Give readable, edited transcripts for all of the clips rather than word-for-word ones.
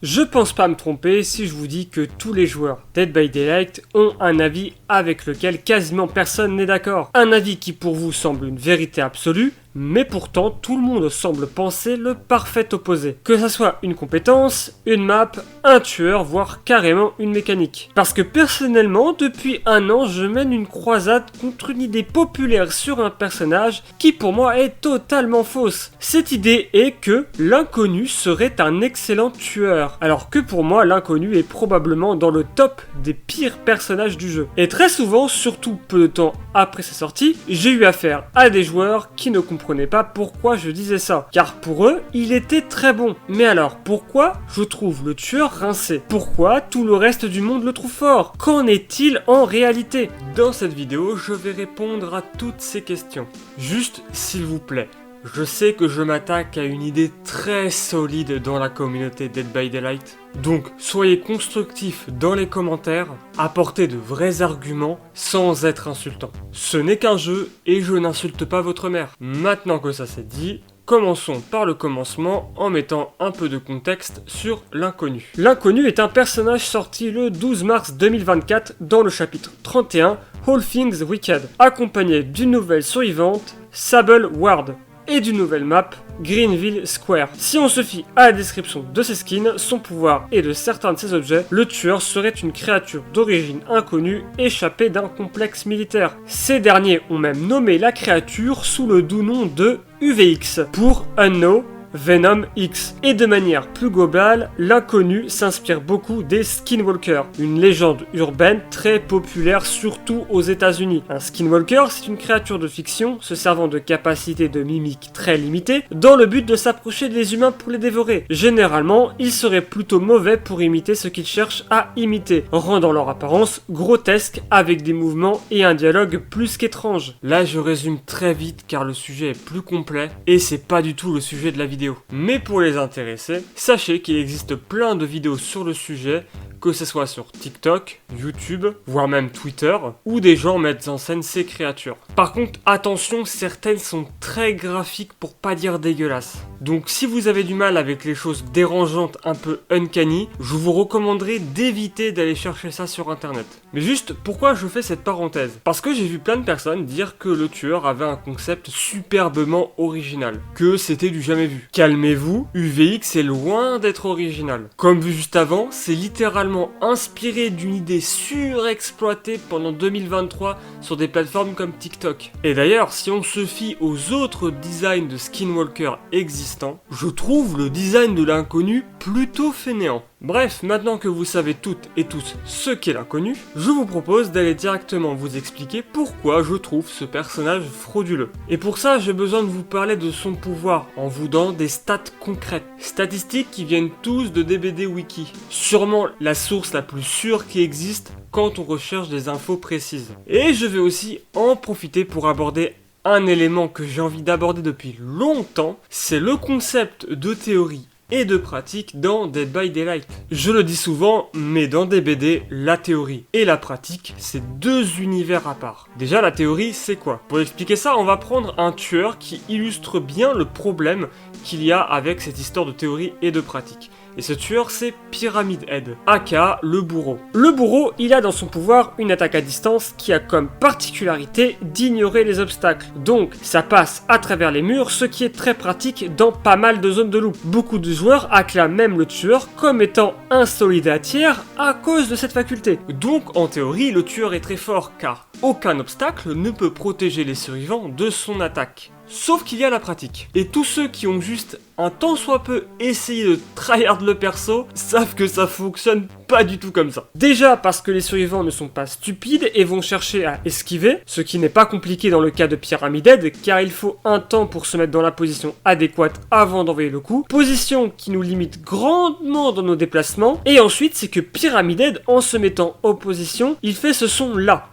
Je pense pas me tromper si je vous dis que tous les joueurs Dead by Daylight ont un avis avec lequel quasiment personne n'est d'accord. Un avis qui pour vous semble une vérité absolue, mais pourtant tout le monde semble penser le parfait opposé. Que ça soit une compétence, une map, un tueur, voire carrément une mécanique. Parce que personnellement, depuis un an, je mène une croisade contre une idée populaire sur un personnage qui pour moi est totalement fausse. Cette idée est que l'inconnu serait un excellent tueur, alors que pour moi l'inconnu est probablement dans le top des pires personnages du jeu. Et très souvent, surtout peu de temps après sa sortie, j'ai eu affaire à des joueurs qui ne comprenaient pas pourquoi je disais ça, car pour eux, il était très bon. Mais alors, pourquoi je trouve le tueur rincé? Pourquoi tout le reste du monde le trouve fort? Qu'en est-il en réalité? Dans cette vidéo, je vais répondre à toutes ces questions. Juste, s'il vous plaît, je sais que je m'attaque à une idée très solide dans la communauté Dead by Daylight. Donc, soyez constructifs dans les commentaires, apportez de vrais arguments sans être insultant. Ce n'est qu'un jeu et je n'insulte pas votre mère. Maintenant que ça c'est dit, commençons par le commencement en mettant un peu de contexte sur l'inconnu. L'inconnu est un personnage sorti le 12 mars 2024 dans le chapitre 31, All Things Wicked, accompagné d'une nouvelle survivante, Sable Ward, et d'une nouvelle map, Greenville Square. Si on se fie à la description de ses skins, son pouvoir et de certains de ses objets, le tueur serait une créature d'origine inconnue échappée d'un complexe militaire. Ces derniers ont même nommé la créature sous le doux nom de UVX pour Unknown Venom X. Et de manière plus globale, l'inconnu s'inspire beaucoup des Skinwalkers, une légende urbaine très populaire surtout aux États-Unis. Un Skinwalker, c'est une créature de fiction se servant de capacités de mimique très limitées dans le but de s'approcher des humains pour les dévorer. Généralement, ils seraient plutôt mauvais pour imiter ce qu'ils cherchent à imiter, rendant leur apparence grotesque avec des mouvements et un dialogue plus qu'étrange. Là, je résume très vite car le sujet est plus complet et c'est pas du tout le sujet de la vidéo. Mais pour les intéressés, sachez qu'il existe plein de vidéos sur le sujet, que ce soit sur TikTok, YouTube, voire même Twitter, où des gens mettent en scène ces créatures. Par contre, attention, certaines sont très graphiques pour pas dire dégueulasses. Donc si vous avez du mal avec les choses dérangeantes un peu uncanny, je vous recommanderais d'éviter d'aller chercher ça sur internet. Mais juste, pourquoi je fais cette parenthèse? Parce que j'ai vu plein de personnes dire que le tueur avait un concept superbement original, que c'était du jamais vu. Calmez-vous, UVX est loin d'être original. Comme vu juste avant, c'est littéralement inspiré d'une idée surexploitée pendant 2023 sur des plateformes comme TikTok. Et d'ailleurs, si on se fie aux autres designs de Skinwalker existants, je trouve le design de l'inconnu plutôt fainéant. Bref, maintenant que vous savez toutes et tous ce qu'est l'inconnu, je vous propose d'aller directement vous expliquer pourquoi je trouve ce personnage frauduleux. Et pour ça, j'ai besoin de vous parler de son pouvoir en vous donnant des stats concrètes. Statistiques qui viennent tous de DBD Wiki. Sûrement la source la plus sûre qui existe quand on recherche des infos précises. Et je vais aussi en profiter pour aborder un élément que j'ai envie d'aborder depuis longtemps, c'est le concept de théorie et de pratique dans Dead by Daylight. Je le dis souvent, mais dans DBD, la théorie et la pratique, c'est deux univers à part. Déjà, la théorie, c'est quoi? Pour expliquer ça, on va prendre un tueur qui illustre bien le problème qu'il y a avec cette histoire de théorie et de pratique. Et ce tueur, c'est Pyramid Head, aka le bourreau. Le bourreau, il a dans son pouvoir une attaque à distance qui a comme particularité d'ignorer les obstacles. Donc, ça passe à travers les murs, ce qui est très pratique dans pas mal de zones de loup. Beaucoup de joueurs acclament même le tueur comme étant un soldat tiers à cause de cette faculté. Donc, en théorie, le tueur est très fort car aucun obstacle ne peut protéger les survivants de son attaque. Sauf qu'il y a la pratique. Et tous ceux qui ont juste un tant soit peu essayé de tryhard le perso savent que ça fonctionne pas du tout comme ça. Déjà parce que les survivants ne sont pas stupides et vont chercher à esquiver, ce qui n'est pas compliqué dans le cas de Pyramid Head car il faut un temps pour se mettre dans la position adéquate avant d'envoyer le coup, position qui nous limite grandement dans nos déplacements, et ensuite c'est que Pyramid Head en se mettant en position, il fait ce son là.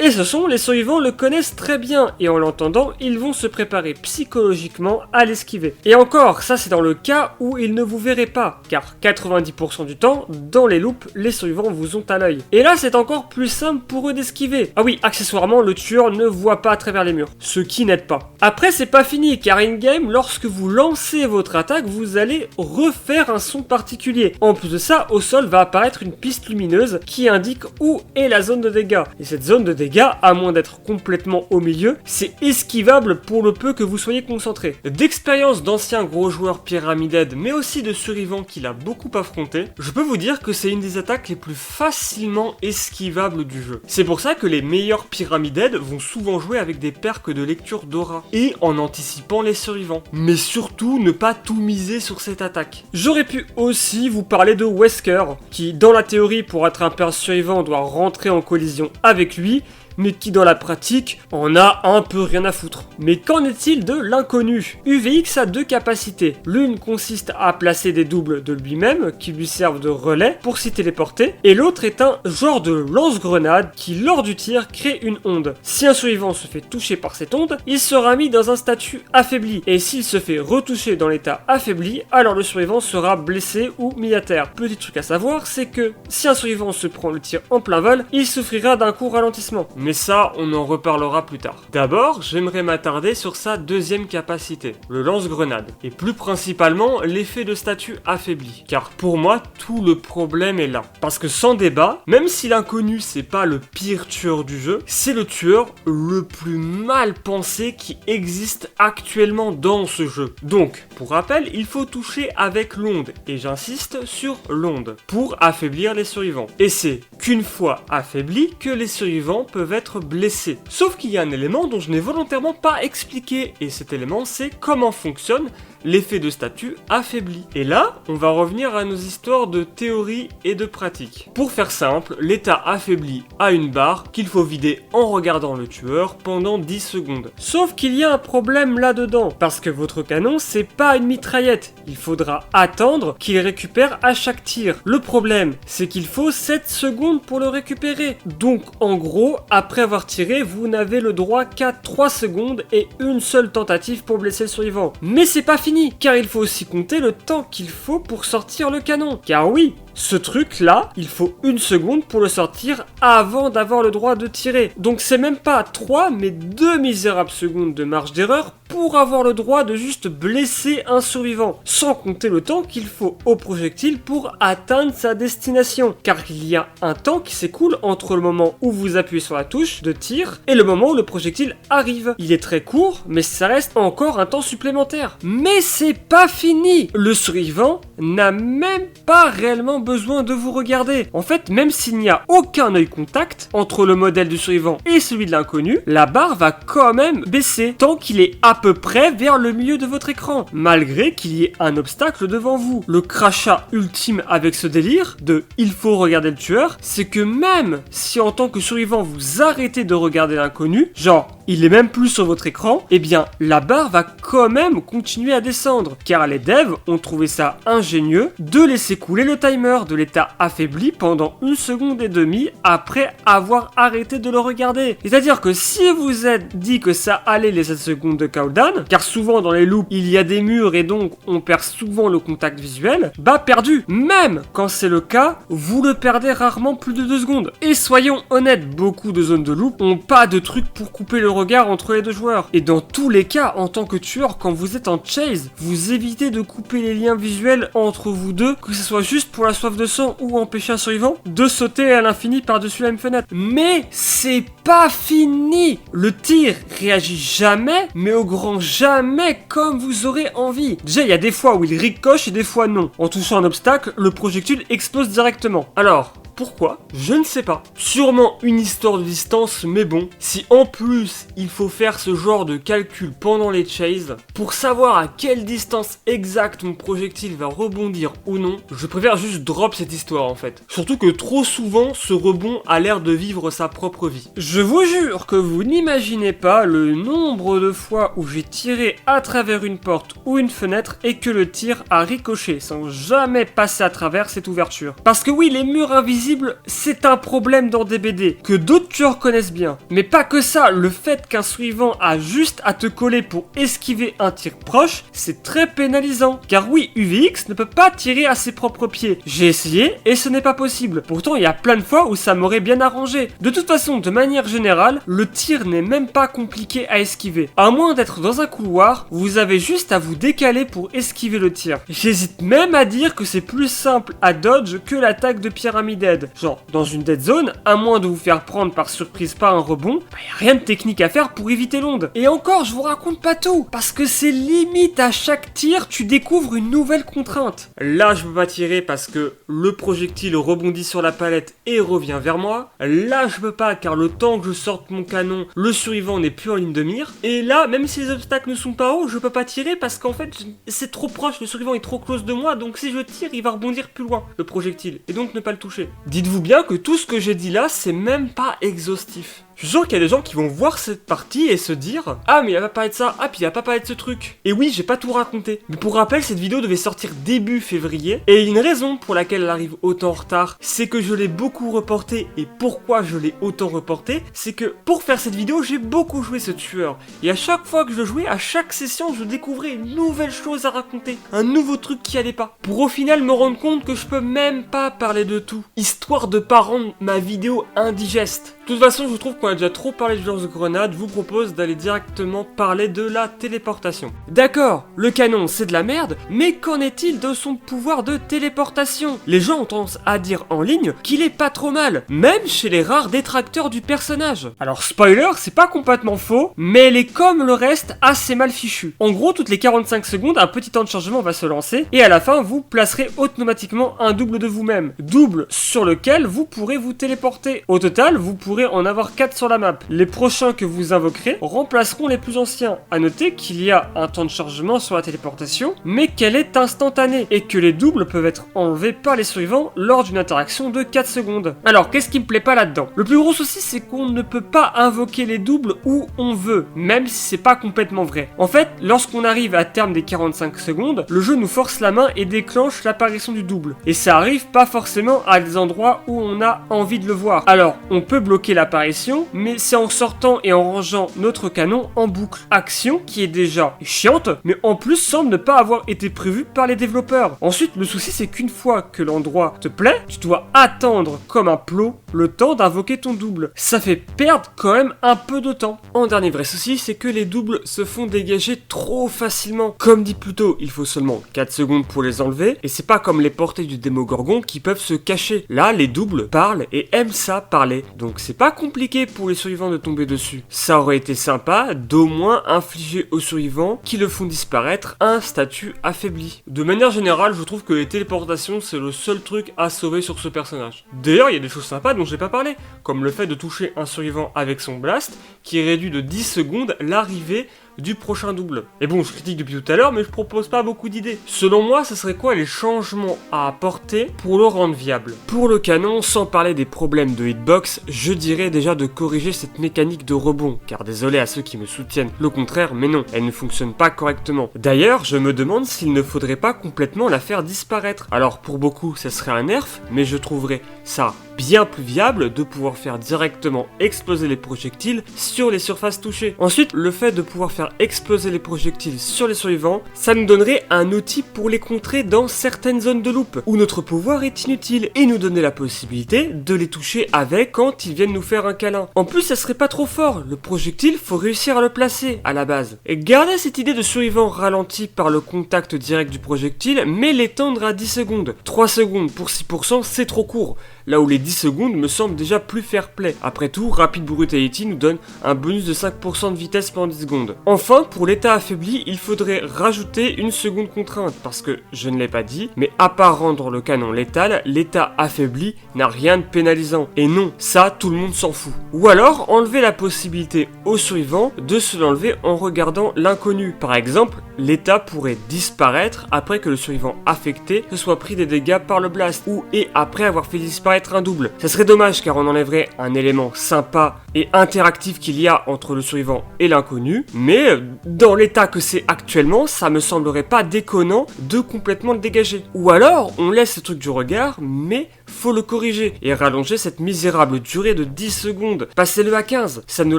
Et ce son, les survivants le connaissent très bien, et en l'entendant, ils vont se préparer psychologiquement à l'esquiver. Et encore, ça c'est dans le cas où ils ne vous verraient pas, car 90% du temps, dans les loops, les survivants vous ont à l'œil. Et là, c'est encore plus simple pour eux d'esquiver. Ah oui, accessoirement, le tueur ne voit pas à travers les murs, ce qui n'aide pas. Après, c'est pas fini, car in-game, lorsque vous lancez votre attaque, vous allez refaire un son particulier. En plus de ça, au sol va apparaître une piste lumineuse qui indique où est la zone de dégâts. Et cette zone de dégâts, à moins d'être complètement au milieu, c'est esquivable pour le peu que vous soyez concentré. D'expérience d'anciens gros joueurs Pyramid Head, mais aussi de survivants qu'il a beaucoup affronté, je peux vous dire que c'est une des attaques les plus facilement esquivables du jeu. C'est pour ça que les meilleurs Pyramid Head vont souvent jouer avec des perks de lecture d'aura, et en anticipant les survivants. Mais surtout, ne pas tout miser sur cette attaque. J'aurais pu aussi vous parler de Wesker, qui dans la théorie pour attraper un survivant doit rentrer en collision avec lui, mais qui dans la pratique en a un peu rien à foutre. Mais qu'en est-il de l'inconnu? UVX a deux capacités. L'une consiste à placer des doubles de lui-même qui lui servent de relais pour s'y téléporter, et l'autre est un genre de lance-grenade qui lors du tir crée une onde. Si un survivant se fait toucher par cette onde, il sera mis dans un statut affaibli, et s'il se fait retoucher dans l'état affaibli, alors le survivant sera blessé ou mis à terre. Petit truc à savoir, c'est que si un survivant se prend le tir en plein vol, il souffrira d'un court ralentissement. Mais ça, on en reparlera plus tard. D'abord, j'aimerais m'attarder sur sa deuxième capacité, le lance-grenade, et plus principalement l'effet de statut affaibli. Car pour moi, tout le problème est là. Parce que sans débat, même si l'inconnu c'est pas le pire tueur du jeu, c'est le tueur le plus mal pensé qui existe actuellement dans ce jeu. Donc, pour rappel, il faut toucher avec l'onde, et j'insiste sur l'onde, pour affaiblir les survivants. Et c'est qu'une fois affaiblis que les survivants peuvent être blessés. Sauf qu'il y a un élément dont je n'ai volontairement pas expliqué, et cet élément c'est comment fonctionne l'effet de statut affaibli. Et là, on va revenir à nos histoires de théorie et de pratique. Pour faire simple, l'état affaibli a une barre qu'il faut vider en regardant le tueur pendant 10 secondes. Sauf qu'il y a un problème là-dedans, parce que votre canon c'est pas une mitraillette, il faudra attendre qu'il récupère à chaque tir. Le problème, c'est qu'il faut 7 secondes pour le récupérer. Donc en gros, après avoir tiré, vous n'avez le droit qu'à 3 secondes et une seule tentative pour blesser le survivant. Mais c'est pas fini, car il faut aussi compter le temps qu'il faut pour sortir le canon. Car oui, ce truc là, il faut 1 seconde pour le sortir avant d'avoir le droit de tirer. Donc c'est même pas 3 mais 2 misérables secondes de marge d'erreur pour avoir le droit de juste blesser un survivant. Sans compter le temps qu'il faut au projectile pour atteindre sa destination. Car il y a un temps qui s'écoule entre le moment où vous appuyez sur la touche de tir et le moment où le projectile arrive. Il est très court mais ça reste encore un temps supplémentaire. Mais c'est pas fini. Le survivant n'a même pas réellement besoin de vous regarder. En fait, même s'il n'y a aucun œil contact entre le modèle du survivant et celui de l'inconnu, la barre va quand même baisser tant qu'il est à peu près vers le milieu de votre écran, malgré qu'il y ait un obstacle devant vous. Le crachat ultime avec ce délire de il faut regarder le tueur, c'est que même si en tant que survivant vous arrêtez de regarder l'inconnu, genre il est même plus sur votre écran, eh bien la barre va quand même continuer à descendre, car les devs ont trouvé ça ingénieux de laisser couler le timer de l'état affaibli pendant 1 seconde et demie après avoir arrêté de le regarder. C'est-à-dire que si vous êtes dit que ça allait les 7 secondes de countdown, car souvent dans les loops il y a des murs et donc on perd souvent le contact visuel, bah perdu. Même quand c'est le cas, vous le perdez rarement plus de 2 secondes. Et soyons honnêtes, beaucoup de zones de loop ont pas de truc pour couper le regard entre les deux joueurs. Et dans tous les cas, en tant que tueur, quand vous êtes en chase, vous évitez de couper les liens visuels entre vous deux, que ce soit juste pour la soif de sang ou empêcher un survivant de sauter à l'infini par-dessus la même fenêtre. Mais c'est pas fini. Le tir réagit jamais, mais au grand jamais comme vous aurez envie. Déjà, il y a des fois où il ricoche et des fois non. En touchant un obstacle, le projectile explose directement. Alors, pourquoi? Je ne sais pas. Sûrement une histoire de distance, mais bon, si en plus il faut faire ce genre de calcul pendant les chases, pour savoir à quelle distance exacte mon projectile va rebondir ou non, je préfère juste drop cette histoire en fait. Surtout que trop souvent, ce rebond a l'air de vivre sa propre vie. Je vous jure que vous n'imaginez pas le nombre de fois où j'ai tiré à travers une porte ou une fenêtre et que le tir a ricoché sans jamais passer à travers cette ouverture. Parce que oui, les murs invisibles invisible, c'est un problème dans des BD, que d'autres tueurs connaissent bien. Mais pas que ça, le fait qu'un survivant a juste à te coller pour esquiver un tir proche, c'est très pénalisant. Car oui, UVX ne peut pas tirer à ses propres pieds. J'ai essayé et ce n'est pas possible. Pourtant, il y a plein de fois où ça m'aurait bien arrangé. De toute façon, de manière générale, le tir n'est même pas compliqué à esquiver. À moins d'être dans un couloir, vous avez juste à vous décaler pour esquiver le tir. J'hésite même à dire que c'est plus simple à dodge que l'attaque de Pyramid Head. Genre, dans une dead zone, à moins de vous faire prendre par surprise par un rebond, y a rien de technique à faire pour éviter l'onde. Et encore, je vous raconte pas tout, parce que c'est limite à chaque tir, tu découvres une nouvelle contrainte. Là, je peux pas tirer parce que le projectile rebondit sur la palette et revient vers moi. Là, je peux pas car le temps que je sorte mon canon, le survivant n'est plus en ligne de mire. Et là, même si les obstacles ne sont pas hauts, je peux pas tirer parce qu'en fait, c'est trop proche, le survivant est trop close de moi, donc si je tire, il va rebondir plus loin, le projectile, et donc ne pas le toucher. Dites-vous bien que tout ce que j'ai dit là, c'est même pas exhaustif. Je suis sûr qu'il y a des gens qui vont voir cette partie et se dire « Ah mais il a pas parlé de ça, ah puis il a pas parlé de ce truc ». Et oui, j'ai pas tout raconté. Mais pour rappel, cette vidéo devait sortir début février. Et une raison pour laquelle elle arrive autant en retard, c'est que je l'ai beaucoup reporté. Et pourquoi je l'ai autant reporté, c'est que pour faire cette vidéo, j'ai beaucoup joué ce tueur. Et à chaque fois que je le jouais, à chaque session, je découvrais une nouvelle chose à raconter. Un nouveau truc qui allait pas. Pour au final me rendre compte que je peux même pas parler de tout. Histoire de pas rendre ma vidéo indigeste. De toute façon, je trouve qu'on a déjà trop parlé du lance-grenade, je vous propose d'aller directement parler de la téléportation. D'accord, le canon c'est de la merde, mais qu'en est-il de son pouvoir de téléportation? Les gens ont tendance à dire en ligne qu'il est pas trop mal, même chez les rares détracteurs du personnage. Alors spoiler, c'est pas complètement faux, mais elle est comme le reste assez mal fichue. En gros, toutes les 45 secondes, un petit temps de chargement va se lancer, et à la fin, vous placerez automatiquement un double de vous-même. Double sur lequel vous pourrez vous téléporter. Au total, vous pourrez en avoir 4 sur la map. Les prochains que vous invoquerez remplaceront les plus anciens. A noter qu'il y a un temps de chargement sur la téléportation, mais qu'elle est instantanée, et que les doubles peuvent être enlevés par les survivants lors d'une interaction de 4 secondes. Alors, qu'est-ce qui me plaît pas là-dedans? Le plus gros souci, c'est qu'on ne peut pas invoquer les doubles où on veut, même si c'est pas complètement vrai. En fait, lorsqu'on arrive à terme des 45 secondes, le jeu nous force la main et déclenche l'apparition du double. Et ça arrive pas forcément à des endroits où on a envie de le voir. Alors, on peut bloquer l'apparition, mais c'est en sortant et en rangeant notre canon en boucle. Action qui est déjà chiante, mais en plus semble ne pas avoir été prévue par les développeurs. Ensuite, le souci c'est qu'une fois que l'endroit te plaît, tu dois attendre comme un plot le temps d'invoquer ton double. Ça fait perdre quand même un peu de temps. En dernier vrai souci, c'est que les doubles se font dégager trop facilement. Comme dit plus tôt, il faut seulement 4 secondes pour les enlever, et c'est pas comme les portées du Démogorgon qui peuvent se cacher. Là, les doubles parlent et aiment ça parler. Donc c'est pas compliqué pour les survivants de tomber dessus. Ça aurait été sympa d'au moins infliger aux survivants qui le font disparaître un statut affaibli. De manière générale, je trouve que les téléportations c'est le seul truc à sauver sur ce personnage. D'ailleurs, il y a des choses sympas dont j'ai pas parlé, comme le fait de toucher un survivant avec son blast, qui réduit de 10 secondes l'arrivée du prochain double. Et bon, je critique depuis tout à l'heure, mais je propose pas beaucoup d'idées. Selon moi, ce serait quoi les changements à apporter pour le rendre viable? Pour le canon, sans parler des problèmes de hitbox, je dirais déjà de corriger cette mécanique de rebond, car désolé à ceux qui me soutiennent le contraire, mais non, elle ne fonctionne pas correctement. D'ailleurs, je me demande s'il ne faudrait pas complètement la faire disparaître. Alors pour beaucoup, ça serait un nerf, mais je trouverais ça bien plus viable de pouvoir faire directement exploser les projectiles sur les surfaces touchées. Ensuite, le fait de pouvoir faire exploser les projectiles sur les survivants, ça nous donnerait un outil pour les contrer dans certaines zones de loop, où notre pouvoir est inutile, et nous donner la possibilité de les toucher avec quand ils viennent nous faire un câlin. En plus, ça serait pas trop fort, le projectile, faut réussir à le placer, à la base. Et garder cette idée de survivant ralenti par le contact direct du projectile, mais l'étendre à 10 secondes. 3 secondes pour 6%, c'est trop court. Là où les 10 secondes me semblent déjà plus fair play. Après tout, Rapid Brutality nous donne un bonus de 5% de vitesse pendant 10 secondes. Enfin, pour l'état affaibli, il faudrait rajouter une seconde contrainte, parce que, je ne l'ai pas dit, mais à part rendre le canon létal, l'état affaibli n'a rien de pénalisant. Et non, ça, tout le monde s'en fout. Ou alors, enlever la possibilité au survivant de se l'enlever en regardant l'inconnu. Par exemple, l'état pourrait disparaître après que le survivant affecté se soit pris des dégâts par le blast, ou et après avoir fait disparaître un double. double. Ça serait dommage car on enlèverait un élément sympa et interactif qu'il y a entre le survivant et l'inconnu, mais dans l'état que c'est actuellement, ça me semblerait pas déconnant de complètement le dégager. Ou alors, on laisse ce truc du regard, mais faut le corriger et rallonger cette misérable durée de 10 secondes. Passez-le à 15. Ça ne nous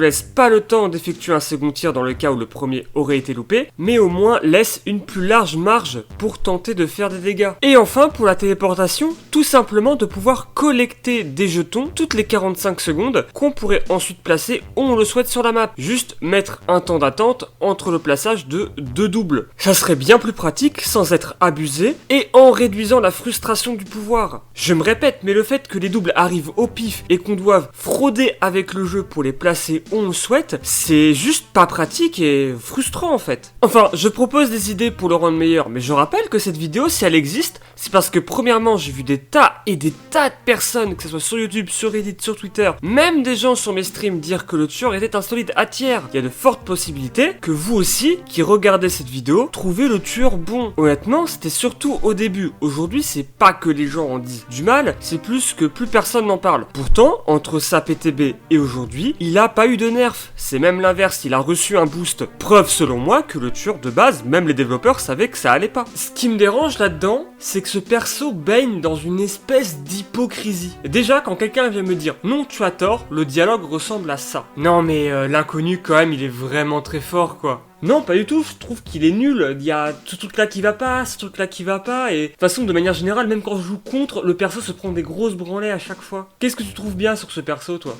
laisse pas le temps d'effectuer un second tir dans le cas où le premier aurait été loupé, mais au moins laisse une plus large marge pour tenter de faire des dégâts. Et enfin, pour la téléportation, tout simplement de pouvoir collecter des jetons toutes les 45 secondes qu'on pourrait ensuite placer où on le souhaite sur la map. Juste mettre un temps d'attente entre le plaçage de 2 doubles. Ça serait bien plus pratique sans être abusé et en réduisant la frustration du pouvoir. Je me répète, mais le fait que les doubles arrivent au pif et qu'on doive frauder avec le jeu pour les placer où on le souhaite, c'est juste pas pratique et frustrant en fait. Enfin, je propose des idées pour le rendre meilleur, mais je rappelle que cette vidéo, si elle existe, c'est parce que premièrement, j'ai vu des tas et des tas de personnes, que ce soit sur YouTube, sur Reddit, sur Twitter, même des gens sur mes streams dire que le tueur était un solide à tiers. Il y a de fortes possibilités que vous aussi, qui regardez cette vidéo, trouvez le tueur bon. Honnêtement, c'était surtout au début. Aujourd'hui, c'est pas que les gens en disent du mal, c'est plus que plus personne n'en parle. Pourtant, entre sa PTB et aujourd'hui, il a pas eu de nerf. C'est même l'inverse, il a reçu un boost. Preuve selon moi que le tueur de base, même les développeurs savaient que ça allait pas. Ce qui me dérange là-dedans, c'est que ce perso baigne dans une espèce d'hypocrisie. Déjà, quand quelqu'un vient me dire non, tu as tort, le dialogue ressemble à ça. Non mais l'inconnu quand même, il est vraiment très fort quoi. Non, pas du tout, je trouve qu'il est nul, il y a ce truc là qui va pas, ce truc là qui va pas, et de toute façon, de manière générale, même quand je joue contre, le perso se prend des grosses branlées à chaque fois. Qu'est-ce que tu trouves bien sur ce perso, toi ?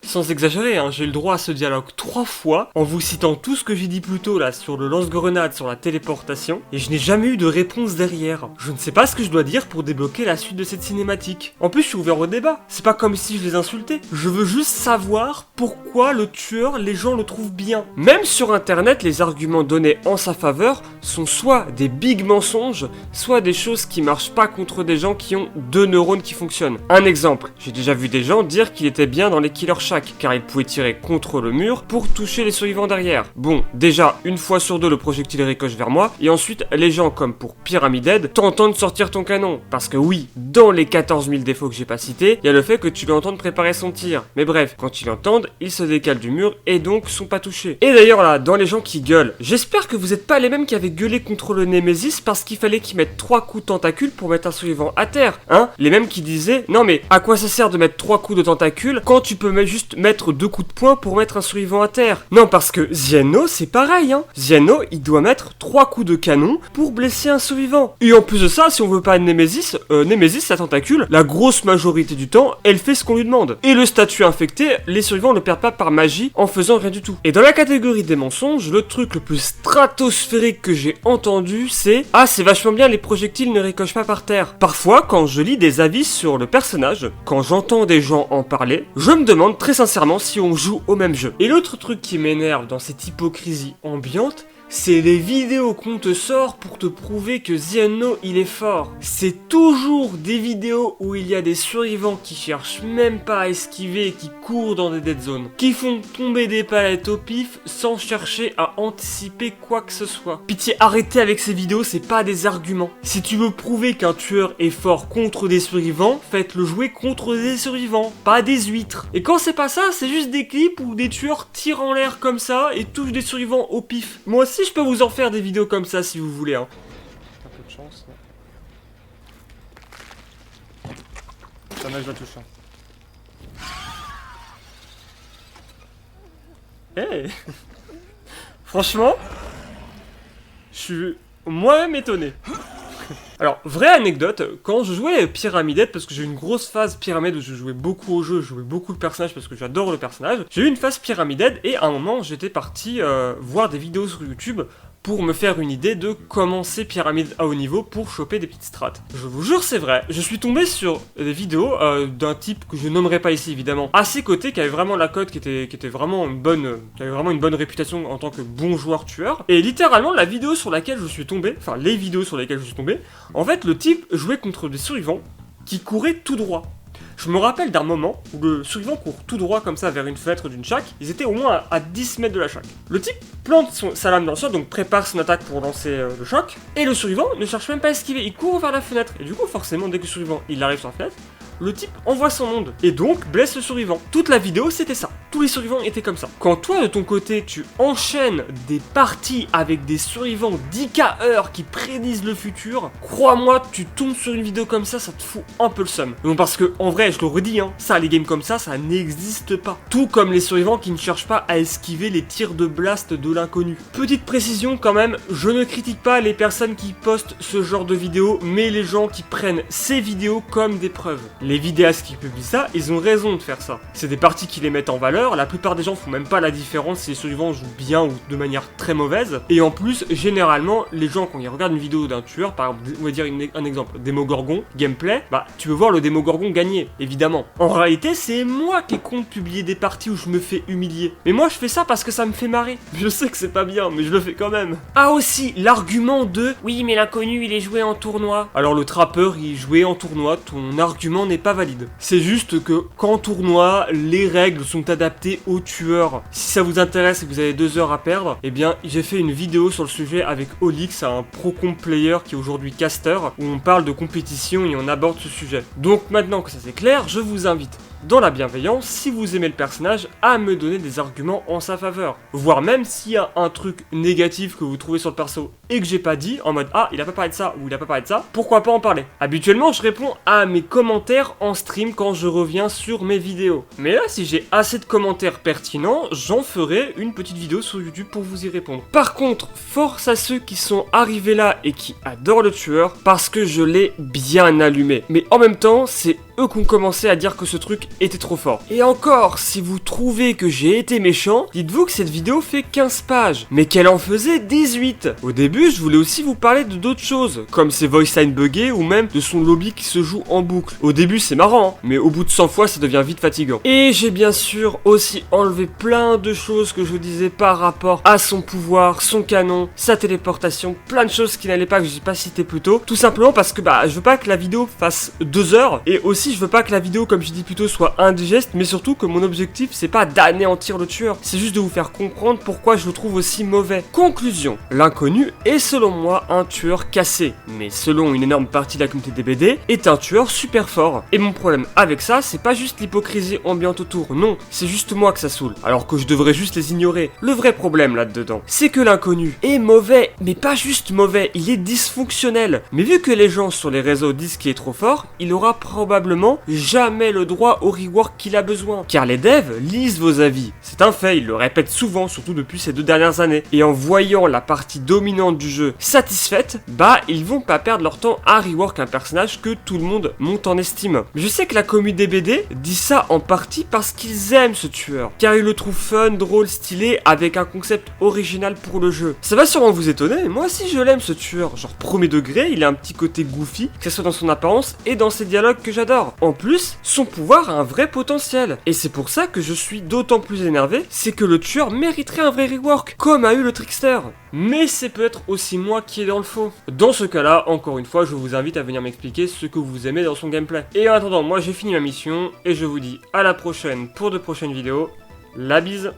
Sans exagérer, hein, j'ai eu le droit à ce dialogue 3 fois, en vous citant tout ce que j'ai dit plus tôt là sur le lance-grenade, sur la téléportation, et je n'ai jamais eu de réponse derrière. Je ne sais pas ce que je dois dire pour débloquer la suite de cette cinématique. En plus, je suis ouvert au débat, c'est pas comme si je les insultais. Je veux juste savoir pourquoi le tueur, les gens le trouvent bien. Même sur internet, les arguments donnés en sa faveur sont soit des big mensonges, soit des choses qui marchent pas contre des gens qui ont 2 neurones qui fonctionnent. Un exemple, j'ai déjà vu des gens dire qu'il était bien dans les Killer Shack, car il pouvait tirer contre le mur pour toucher les survivants derrière. Bon, déjà, une fois sur 2, le projectile ricoche vers moi, et ensuite, les gens, comme pour Pyramid Head, t'entendent sortir ton canon. Parce que oui, dans les 14 000 défauts que j'ai pas cités, il y a le fait que tu l'entendes préparer son tir. Mais bref, quand ils l'entendent, ils se décalent du mur et donc sont pas touchés. Et d'ailleurs là, dans les gens qui gueulent, j'espère que vous êtes pas les mêmes qui avaient gueulé contre le Nemesis parce qu'il fallait qu'ils mettent 3 coups de tentacule pour mettre un survivant à terre, hein. Les mêmes qui disaient, non mais à quoi ça sert de mettre 3 coups de tentacule quand tu peux juste mettre 2 coups de poing pour mettre un survivant à terre. Non, parce que Ziano, c'est pareil, hein. Ziano, il doit mettre 3 coups de canon pour blesser un survivant. Et en plus de ça, si on veut pas de Nemesis, sa tentacule, la grosse majorité du temps, elle fait ce qu'on lui demande. Et le statut infecté, les survivants ne perdent pas par magie en faisant rien du tout. Et dans la catégorie des mensonges, le truc le plus stratosphérique que j'ai entendu, c'est « Ah, c'est vachement bien, les projectiles ne ricochent pas par terre ». Parfois, quand je lis des avis sur le personnage, quand j'entends des gens en parler, je me demande très sincèrement si on joue au même jeu. Et l'autre truc qui m'énerve dans cette hypocrisie ambiante, c'est les vidéos qu'on te sort pour te prouver que Ziano il est fort. C'est toujours des vidéos où il y a des survivants qui cherchent même pas à esquiver et qui courent dans des dead zones, qui font tomber des palettes au pif sans chercher à anticiper quoi que ce soit. Pitié, arrêtez avec ces vidéos, c'est pas des arguments. Si tu veux prouver qu'un tueur est fort contre des survivants, faites-le jouer contre des survivants, pas des huîtres. Et quand c'est pas ça, c'est juste des clips où des tueurs tirent en l'air comme ça et touchent des survivants au pif. Moi aussi je peux vous en faire des vidéos comme ça si vous voulez, hein. Un peu de chance, là. Jamais je la touche. Hey. Franchement, je suis moi-même étonné. Alors, vraie anecdote, quand je jouais Pyramid Head, parce que j'ai eu une grosse phase Pyramid où je jouais beaucoup au jeu, je jouais beaucoup le personnage parce que j'adore le personnage, j'ai eu une phase Pyramid Head et à un moment j'étais parti voir des vidéos sur YouTube pour me faire une idée de commencer Pyramide à haut niveau pour choper des petites strats. Je vous jure, c'est vrai, je suis tombé sur des vidéos d'un type que je nommerai pas ici évidemment, à ses côtés, qui avait vraiment la cote, qui était vraiment une bonne, qui avait vraiment une bonne réputation en tant que bon joueur tueur. Et littéralement, la vidéo sur laquelle je suis tombé, enfin les vidéos sur lesquelles je suis tombé, en fait le type jouait contre des survivants qui couraient tout droit. Je me rappelle d'un moment où le survivant court tout droit comme ça vers une fenêtre d'une shack, ils étaient au moins à 10 mètres de la shack. Le type plante sa lame dans le sol, donc prépare son attaque pour lancer le choc, et le survivant ne cherche même pas à esquiver, il court vers la fenêtre, et du coup forcément dès que le survivant il arrive sur la fenêtre, le type envoie son onde, et donc blesse le survivant. Toute la vidéo c'était ça, tous les survivants étaient comme ça. Quand toi de ton côté tu enchaînes des parties avec des survivants 10K/h qui prédisent le futur, crois-moi tu tombes sur une vidéo comme ça te fout un peu le seum. Non parce que en vrai je le redis ça les games comme ça n'existe pas. Tout comme les survivants qui ne cherchent pas à esquiver les tirs de blast de l'inconnu. Petite précision quand même, je ne critique pas les personnes qui postent ce genre de vidéos, mais les gens qui prennent ces vidéos comme des preuves. Les vidéastes qui publient ça, ils ont raison de faire ça. C'est des parties qui les mettent en valeur, la plupart des gens font même pas la différence si les survivants jouent bien ou de manière très mauvaise, et en plus, généralement, les gens quand ils regardent une vidéo d'un tueur, par exemple, on va dire un exemple, Démogorgon, gameplay, tu veux voir le Démogorgon gagner, évidemment. En réalité, c'est moi qui compte publier des parties où je me fais humilier. Mais moi, je fais ça parce que ça me fait marrer. Je sais que c'est pas bien, mais je le fais quand même. Ah aussi, l'argument de « Oui, mais l'inconnu, il est joué en tournoi ». Alors le trappeur, il jouait en tournoi, ton argument n'est pas valide. C'est juste que qu'en tournoi, les règles sont adaptées aux tueurs. Si ça vous intéresse et que vous avez 2 heures à perdre, eh bien j'ai fait une vidéo sur le sujet avec Olix, un pro comp player qui est aujourd'hui caster, où on parle de compétition et on aborde ce sujet. Donc maintenant que ça c'est clair, je vous invite dans la bienveillance, si vous aimez le personnage, à me donner des arguments en sa faveur. Voire même s'il y a un truc négatif que vous trouvez sur le perso et que j'ai pas dit, en mode ah il a pas parlé de ça ou il a pas parlé de ça, pourquoi pas en parler. Habituellement je réponds à mes commentaires en stream quand je reviens sur mes vidéos. Mais là si j'ai assez de commentaires pertinents, j'en ferai une petite vidéo sur YouTube pour vous y répondre. Par contre, force à ceux qui sont arrivés là et qui adorent le tueur, parce que je l'ai bien allumé. Mais en même temps, c'est eux qui ont commencé à dire que ce truc était trop fort. Et encore, si vous trouvez que j'ai été méchant, dites-vous que cette vidéo fait 15 pages, mais qu'elle en faisait 18. Au début, je voulais aussi vous parler de d'autres choses, comme ses voice lines buggées ou même de son lobby qui se joue en boucle. Au début, c'est marrant, mais au bout de 100 fois, ça devient vite fatigant. Et j'ai bien sûr aussi enlevé plein de choses que je vous disais par rapport à son pouvoir, son canon, sa téléportation, plein de choses qui n'allaient pas, que j'ai pas cité plus tôt, tout simplement parce que je veux pas que la vidéo fasse 2 heures, et aussi je veux pas que la vidéo, comme je dis plus tôt, soit indigeste, mais surtout que mon objectif c'est pas d'anéantir le tueur, c'est juste de vous faire comprendre pourquoi je le trouve aussi mauvais. Conclusion, l'inconnu est selon moi un tueur cassé, mais selon une énorme partie de la communauté des BD, est un tueur super fort. Et mon problème avec ça, c'est pas juste l'hypocrisie ambiante autour, non, c'est juste moi que ça saoule, alors que je devrais juste les ignorer. Le vrai problème là-dedans, c'est que l'inconnu est mauvais, mais pas juste mauvais, il est dysfonctionnel. Mais vu que les gens sur les réseaux disent qu'il est trop fort, il aura probablement jamais le droit au rework qu'il a besoin. Car les devs lisent vos avis. C'est un fait, ils le répètent souvent, surtout depuis ces 2 dernières années. Et en voyant la partie dominante du jeu satisfaite, ils vont pas perdre leur temps à rework un personnage que tout le monde monte en estime. Mais je sais que la communauté des BD dit ça en partie parce qu'ils aiment ce tueur. Car ils le trouvent fun, drôle, stylé, avec un concept original pour le jeu. Ça va sûrement vous étonner, mais moi aussi je l'aime ce tueur. Genre premier degré, il a un petit côté goofy, que ce soit dans son apparence et dans ses dialogues que j'adore. En plus, son pouvoir a un vrai potentiel. Et c'est pour ça que je suis d'autant plus énervé, c'est que le tueur mériterait un vrai rework, comme a eu le trickster. Mais c'est peut-être aussi moi qui est dans le faux. Dans ce cas-là, encore une fois, je vous invite à venir m'expliquer ce que vous aimez dans son gameplay. Et en attendant, moi j'ai fini ma mission, et je vous dis à la prochaine pour de prochaines vidéos. La bise!